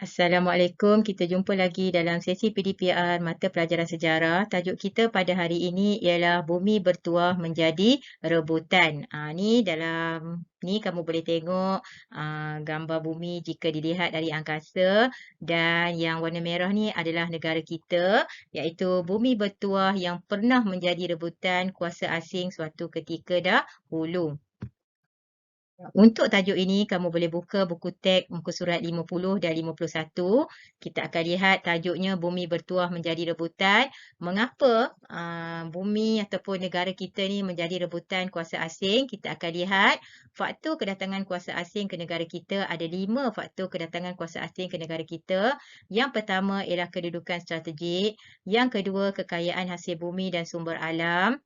Assalamualaikum, kita jumpa lagi dalam sesi PDPR Mata Pelajaran Sejarah. Tajuk kita pada hari ini ialah Bumi Bertuah Menjadi Rebutan. Ni dalam ni kamu boleh tengok gambar bumi jika dilihat dari angkasa, dan yang warna merah ni adalah negara kita, iaitu bumi bertuah yang pernah menjadi rebutan kuasa asing suatu ketika dahulu. Untuk tajuk ini, kamu boleh buka buku teks muka surat 50 dan 51. Kita akan lihat tajuknya Bumi Bertuah Menjadi Rebutan. Mengapa bumi ataupun negara kita ni menjadi rebutan kuasa asing? Kita akan lihat faktor kedatangan kuasa asing ke negara kita. Ada 5 faktor kedatangan kuasa asing ke negara kita. Yang pertama ialah kedudukan strategik. Yang kedua, kekayaan hasil bumi dan sumber alam.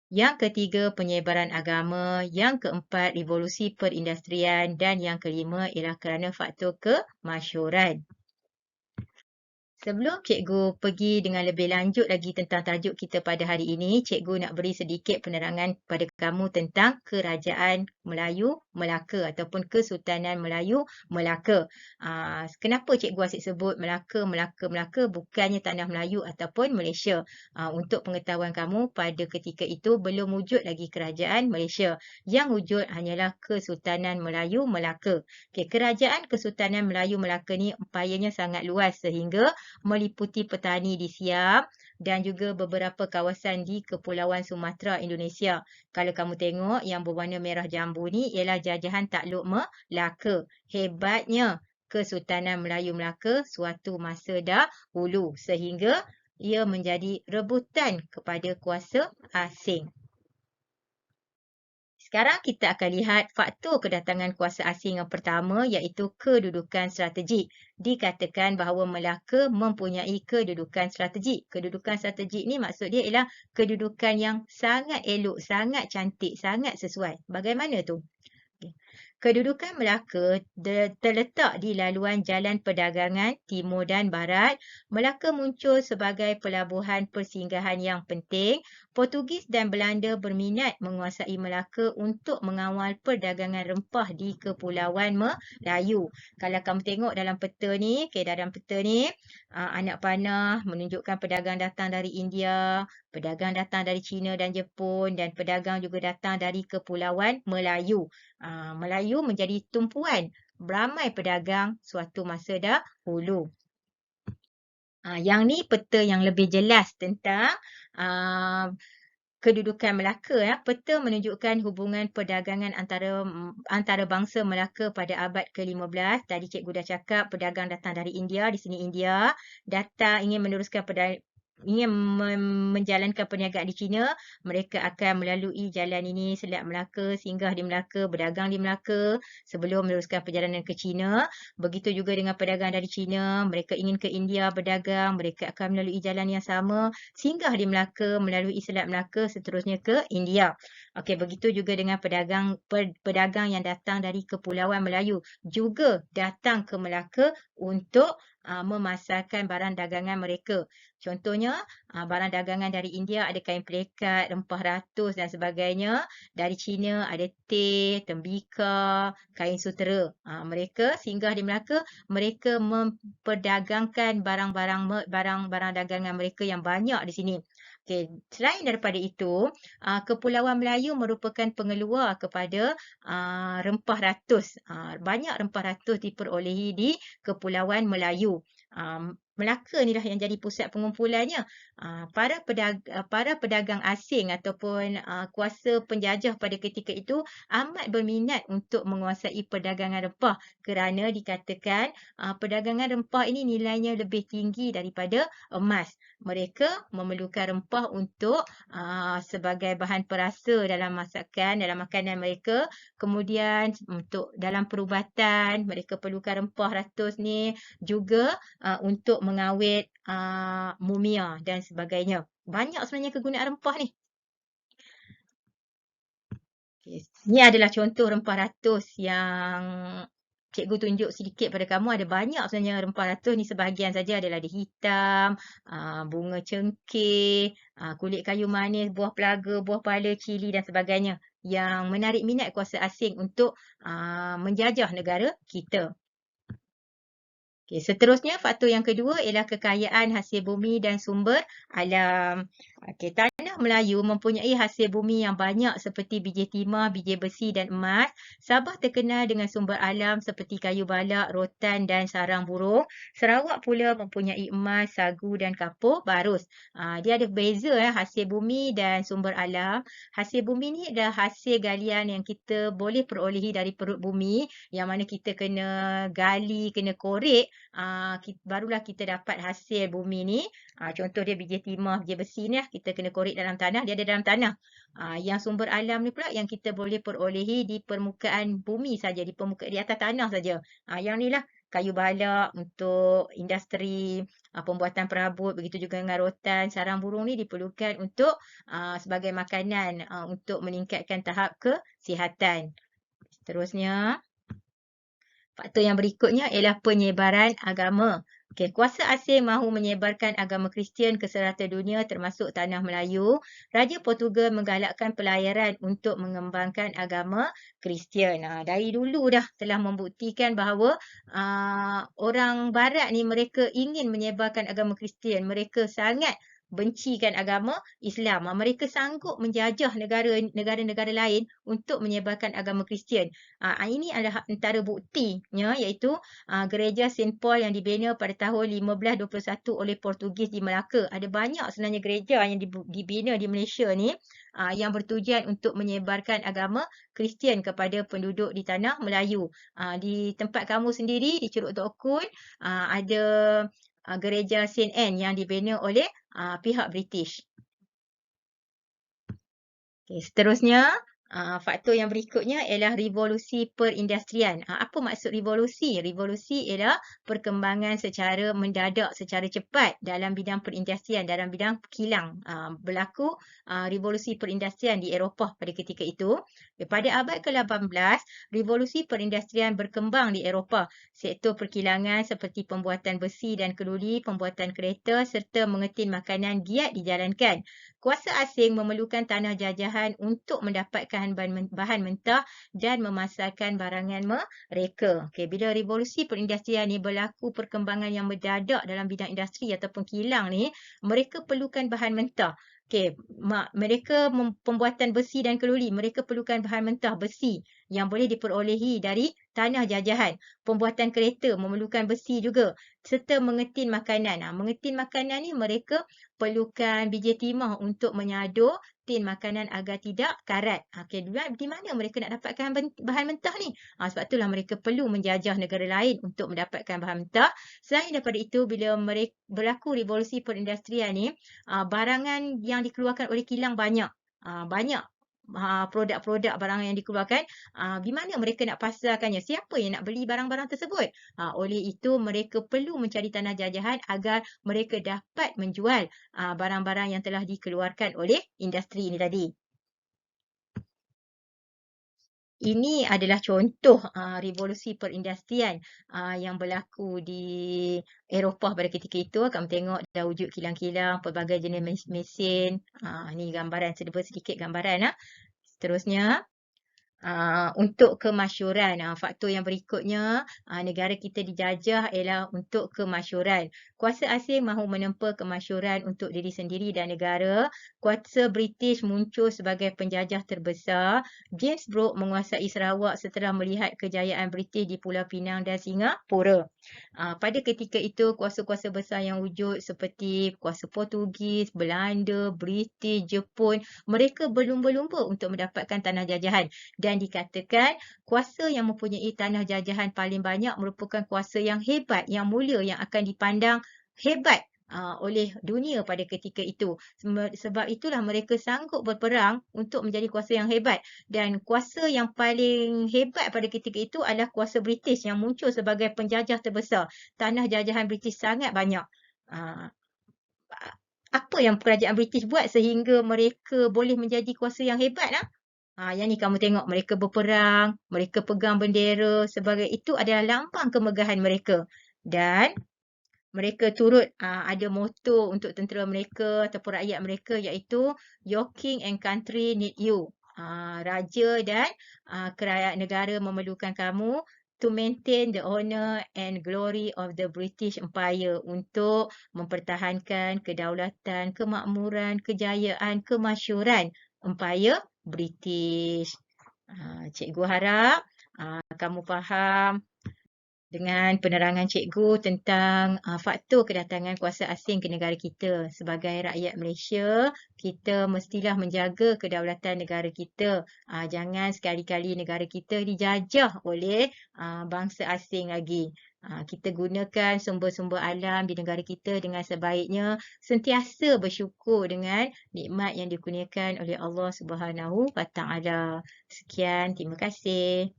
Yang ketiga, penyebaran agama. Yang keempat, revolusi perindustrian. Dan yang kelima ialah kerana faktor kemasyhuran. Sebelum cikgu pergi dengan lebih lanjut lagi tentang tajuk kita pada hari ini, cikgu nak beri sedikit penerangan kepada kamu tentang Kerajaan Melayu Melaka ataupun Kesultanan Melayu Melaka. Kenapa cikgu asyik sebut Melaka, Melaka, Melaka, bukannya Tanah Melayu ataupun Malaysia. Untuk pengetahuan kamu, pada ketika itu belum wujud lagi Kerajaan Malaysia. Yang wujud hanyalah Kesultanan Melayu Melaka. Kerajaan Kesultanan Melayu Melaka ni empayanya sangat luas sehingga meliputi petani di Siam dan juga beberapa kawasan di Kepulauan Sumatera, Indonesia. Kalau kamu tengok yang berwarna merah jambu ni ialah jajahan Takluk Melaka. Hebatnya Kesultanan Melayu Melaka suatu masa dahulu sehingga ia menjadi rebutan kepada kuasa asing. Sekarang kita akan lihat faktor kedatangan kuasa asing yang pertama, iaitu kedudukan strategik. Dikatakan bahawa Melaka mempunyai kedudukan strategik. Kedudukan strategik ni maksud dia ialah kedudukan yang sangat elok, sangat cantik, sangat sesuai. Bagaimana tu? Okey. Kedudukan Melaka terletak di laluan jalan perdagangan timur dan barat. Melaka muncul sebagai pelabuhan persinggahan yang penting. Portugis dan Belanda berminat menguasai Melaka untuk mengawal perdagangan rempah di Kepulauan Melayu. Kalau kamu tengok dalam peta ni, dalam peta ni, anak panah menunjukkan pedagang datang dari India, pedagang datang dari China dan Jepun, dan pedagang juga datang dari Kepulauan Melayu. Melayu menjadi tumpuan beramai pedagang suatu masa dahulu. Yang ni peta yang lebih jelas tentang kedudukan Melaka. Peta menunjukkan hubungan perdagangan antara bangsa Melaka pada abad ke-15. Tadi cikgu dah cakap pedagang datang dari India. Di sini India datang ingin meneruskan menjalankan perniagaan di China. Mereka akan melalui jalan ini, Selat Melaka, singgah di Melaka, berdagang di Melaka sebelum meneruskan perjalanan ke China. Begitu juga dengan pedagang dari China, mereka ingin ke India berdagang, mereka akan melalui jalan yang sama, singgah di Melaka, melalui Selat Melaka, seterusnya ke India. Okey, begitu juga dengan pedagang yang datang dari Kepulauan Melayu, juga datang ke Melaka untuk memasarkan barang dagangan mereka. Contohnya, barang dagangan dari India ada kain pelikat, rempah ratus dan sebagainya. Dari China ada teh, tembika, kain sutera. Mereka singgah di Melaka, mereka memperdagangkan barang-barang dagangan mereka yang banyak di sini. Okay. Selain daripada itu, Kepulauan Melayu merupakan pengeluar kepada rempah ratus. Banyak rempah ratus diperolehi di Kepulauan Melayu. Melaka inilah yang jadi pusat pengumpulannya. Para pedagang asing ataupun kuasa penjajah pada ketika itu amat berminat untuk menguasai perdagangan rempah kerana dikatakan perdagangan rempah ini nilainya lebih tinggi daripada emas. Mereka memerlukan rempah untuk sebagai bahan perasa dalam masakan, dalam makanan mereka. Kemudian untuk dalam perubatan, mereka perlukan rempah ratus ni juga untuk mengawet mumia dan sebagainya. Banyak sebenarnya kegunaan rempah ni. Okay. Ini adalah contoh rempah ratus yang cikgu tunjuk sedikit pada kamu. Ada banyak sebenarnya rempah ratus ni, sebahagian saja adalah di hitam, bunga cengkeh, kulit kayu manis, buah pelaga, buah pala, cili dan sebagainya, yang menarik minat kuasa asing untuk menjajah negara kita. Okey, seterusnya faktor yang kedua ialah kekayaan hasil bumi dan sumber alam. Okey, tanah Melayu mempunyai hasil bumi yang banyak seperti biji timah, biji besi dan emas. Sabah terkenal dengan sumber alam seperti kayu balak, rotan dan sarang burung. Sarawak pula mempunyai emas, sagu dan kapur barus. Dia ada beza hasil bumi dan sumber alam. Hasil bumi ni adalah hasil galian yang kita boleh perolehi dari perut bumi, yang mana kita kena gali, kena korek. Barulah kita dapat hasil bumi ni. Contoh dia biji timah, biji besi ni lah, kita kena korek dalam tanah, dia ada dalam tanah. Yang sumber alam ni pula yang kita boleh perolehi di permukaan bumi saja, di atas tanah saja. Yang ni lah kayu balak untuk industri pembuatan perabot, begitu juga dengan rotan, sarang burung ni diperlukan untuk sebagai makanan untuk meningkatkan tahap kesihatan. Seterusnya, faktor yang berikutnya ialah penyebaran agama. Okey, kuasa asing mahu menyebarkan agama Kristian ke serata dunia termasuk tanah Melayu. Raja Portugal menggalakkan pelayaran untuk mengembangkan agama Kristian. Dari dulu dah telah membuktikan bahawa orang barat ni mereka ingin menyebarkan agama Kristian. Mereka sangat bencikan agama Islam. Mereka sanggup menjajah negara-negara lain untuk menyebarkan agama Kristian. Ini adalah antara buktinya, iaitu gereja Saint Paul yang dibina pada tahun 1521 oleh Portugis di Melaka. Ada banyak sebenarnya gereja yang dibina di Malaysia ni yang bertujuan untuk menyebarkan agama Kristian kepada penduduk di tanah Melayu. Di tempat kamu sendiri, di Curug Tok Kun, ada gereja Saint Anne yang dibina oleh pihak British. Okay, seterusnya, faktor yang berikutnya ialah revolusi perindustrian. Apa maksud revolusi? Revolusi ialah perkembangan secara mendadak, secara cepat dalam bidang perindustrian, dalam bidang kilang. Berlaku revolusi perindustrian di Eropah pada ketika itu. Pada abad ke-18, revolusi perindustrian berkembang di Eropah. Sektor perkilangan seperti pembuatan besi dan keluli, pembuatan kereta serta mengetin makanan giat dijalankan. Kuasa asing memerlukan tanah jajahan untuk mendapatkan bahan mentah dan memasarkan barangan mereka. Okay, bila revolusi perindustrian ni berlaku perkembangan yang mendadak dalam bidang industri ataupun kilang ni, mereka perlukan bahan mentah. Okay, mereka pembuatan besi dan keluli, mereka perlukan bahan mentah besi yang boleh diperolehi dari tanah jajahan. Pembuatan kereta memerlukan besi juga, serta mengetin makanan. Mengetin makanan ni mereka perlukan biji timah untuk menyadur tin makanan agar tidak karat. Okey, di mana mereka nak dapatkan bahan mentah ni? Sebab itulah mereka perlu menjajah negara lain untuk mendapatkan bahan mentah. Selain daripada itu, bila mereka berlaku revolusi perindustrian ni, barangan yang dikeluarkan oleh kilang banyak. Banyak produk-produk barangan yang dikeluarkan. Di mana mereka nak pasarkannya? Siapa yang nak beli barang-barang tersebut? Oleh itu, mereka perlu mencari tanah jajahan agar mereka dapat menjual barang-barang yang telah dikeluarkan oleh industri ini tadi. Ini adalah contoh revolusi perindustrian yang berlaku di Eropah pada ketika itu. Kamu tengok dah wujud kilang-kilang, pelbagai jenis mesin. Ini gambaran, sedikit gambaran. Seterusnya, untuk kemasyhuran. Faktor yang berikutnya, negara kita dijajah ialah untuk kemasyhuran. Kuasa asing mahu menempa kemasyhuran untuk diri sendiri dan negara. Kuasa British muncul sebagai penjajah terbesar. James Brooke menguasai Sarawak setelah melihat kejayaan British di Pulau Pinang dan Singapura. Pada ketika itu, kuasa-kuasa besar yang wujud seperti kuasa Portugis, Belanda, British, Jepun, mereka berlumba-lumba untuk mendapatkan tanah jajahan. Dan dikatakan kuasa yang mempunyai tanah jajahan paling banyak merupakan kuasa yang hebat, yang mulia, yang akan dipandang hebat oleh dunia pada ketika itu. Sebab itulah mereka sanggup berperang untuk menjadi kuasa yang hebat. Dan kuasa yang paling hebat pada ketika itu adalah kuasa British yang muncul sebagai penjajah terbesar. Tanah jajahan British sangat banyak. Apa yang kerajaan British buat sehingga mereka boleh menjadi kuasa yang hebat? Yang ni kamu tengok, mereka berperang, mereka pegang bendera, sebagai itu adalah lambang kemegahan mereka. Dan mereka turut ada moto untuk tentera mereka ataupun rakyat mereka, iaitu Your King and Country Need You. Raja dan kerajaan negara memerlukan kamu, to maintain the honor and glory of the British Empire, untuk mempertahankan kedaulatan, kemakmuran, kejayaan, kemasyhuran Empire British. Cikgu harap kamu faham dengan penerangan cikgu tentang faktor kedatangan kuasa asing ke negara kita. Sebagai rakyat Malaysia, kita mestilah menjaga kedaulatan negara kita. Jangan sekali-kali negara kita dijajah oleh bangsa asing lagi. Kita gunakan sumber-sumber alam di negara kita dengan sebaiknya, sentiasa bersyukur dengan nikmat yang dikurniakan oleh Allah Subhanahu Wa Taala. Sekian, terima kasih.